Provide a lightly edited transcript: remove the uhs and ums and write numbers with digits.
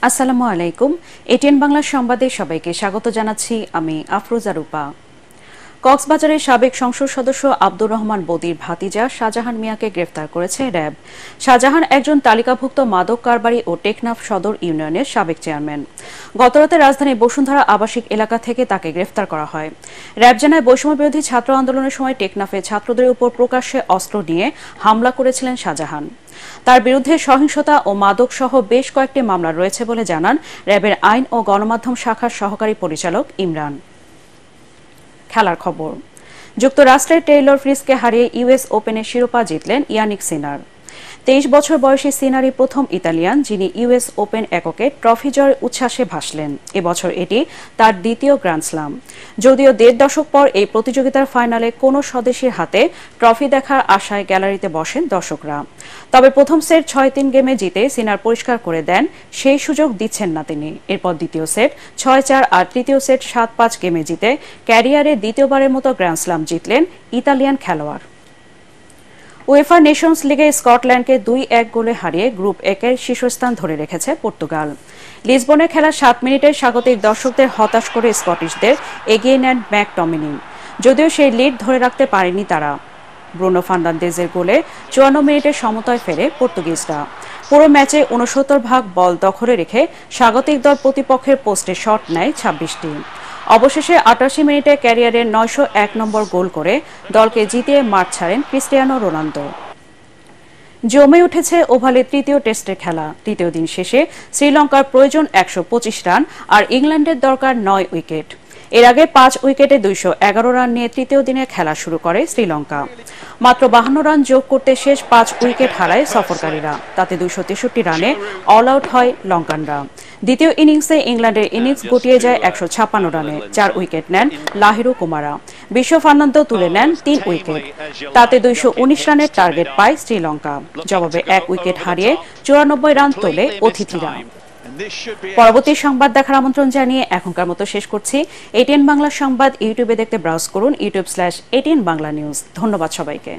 আসসালামু আলাইকুম। এটিএন বাংলা সংবাদে সবাইকে স্বাগত জানাচ্ছি আমি আফরোজা রূপা। কক্সবাজারের সাবেক সংসদ সদস্য আব্দুর রহমান বদির ভাতিজা শাহজাহান মিয়াকে গ্রেফতার করেছে র্যাব। শাহজাহান একজন তালিকাভুক্ত মাদক কারবারি ও টেকনাফ সদর ইউনিয়নের সাবেক চেয়ারম্যান। গতরাতে রাজধানীর বসুন্ধরা আবাসিক এলাকা থেকে তাকে গ্রেফতার করা হয়। র্যাব জানায়, বৈষম্য বিরোধী ছাত্র আন্দোলনের সময় টেকনাফে ছাত্রদের উপর প্রকাশ্যে অস্ত্র নিয়ে হামলা করেছিলেন শাহজাহান। তার বিরুদ্ধে সহিংসতা ও মাদক সহ বেশ কয়েকটি মামলা রয়েছে বলে জানান র্যাবের আইন ও গণমাধ্যম শাখার সহকারী পরিচালক ইমরান। খেলার খবর। যুক্তরাষ্ট্রের টেইলর ফ্রিজকে হারিয়ে ইউএস ওপেনের শিরোপা জিতলেন ইয়ানিক সিনার। 23 বছর বয়সী সিনারই প্রথম ইতালিয়ান যিনি ইউএস ওপেন এককে ট্রফি জয়ের উচ্ছ্বাসে ভাসলেন। এবছর এটি তার দ্বিতীয় গ্র্যান্ড স্লাম। যদিও 1.5 দশক পর এই প্রতিযোগিতার ফাইনালে কোনো স্বদেশীর হাতে ট্রফি দেখার আশায় গ্যালারিতে বসেন দর্শকরা। তবে প্রথম সেট 6-3 গেমে জিতে সিনার পরিষ্কার করে দেন সেই সুযোগ দিচ্ছেন না তিনি। এরপর দ্বিতীয় সেট 6-4 আর তৃতীয় সেট 7-5 গেমে জিতে ক্যারিয়ারে দ্বিতীয়বারের মতো গ্র্যান্ড স্লাম জিতলেন ইতালিয়ান খেলোয়াড়। উয়েফা নেশনস লিগে স্কটল্যান্ডকে 2-1 গোলে হারিয়ে গ্রুপ একের শীর্ষস্থান ধরে রেখেছে পর্তুগাল। লিসবনে খেলা 7 মিনিটে স্বাগতিক দর্শকদের হতাশ করে স্কটিশদের এগিয়ে নেন ম্যাকটমিনি। যদিও সেই লিড ধরে রাখতে পারেনি তারা। ব্রুনো ফার্নান্দেজের গোলে 54 মিনিটে সমতায় ফেরে পর্তুগিজরা। পুরো ম্যাচে 69% বল দখলে রেখে স্বাগতিক দল প্রতিপক্ষের পোস্টে শট নেয় 26টি। অবশেষে 88 মিনিটে ক্যারিয়ারের 901 নম্বর গোল করে দলকে জিতিয়ে মাঠ ছাড়েন ক্রিস্টিয়ানো রোনালদো। জমে উঠেছে ওভালে তৃতীয় টেস্টের খেলা। তৃতীয় দিন শেষে শ্রীলঙ্কার প্রয়োজন 125 রান আর ইংল্যান্ডের দরকার 9 উইকেট। এর আগে 5 উইকেটে 211 রান নিয়ে তৃতীয় দিনে খেলা শুরু করে শ্রীলঙ্কা। মাত্র 52 রান যোগ করতে শেষ 5 উইকেট হারায় সফরকারীরা। তাতে 263 রানে অল আউট হয় লঙ্কানরা। দ্বিতীয় ইনিংসে ইংল্যান্ডের ইনিংস গুটিয়ে যায় 156 রানে। 4 উইকেট নেন লাহিরু কুমারা। বিশ্ব ফার্নান্দো তুলে নেন 3 উইকেট। তাতে 219 রানের টার্গেট পায় শ্রীলঙ্কা। জবাবে 1 উইকেট হারিয়ে 94 রান তোলে অতিথিরা। পরবর্তী সংবাদ দেখার আমন্ত্রণ জানিয়ে এখনকার মতো শেষ করছি। এটিএন বাংলা সংবাদ ইউটিউবে দেখতে ব্রাউজ করুন youtube/ATN Bangla News। ধন্যবাদ সবাইকে।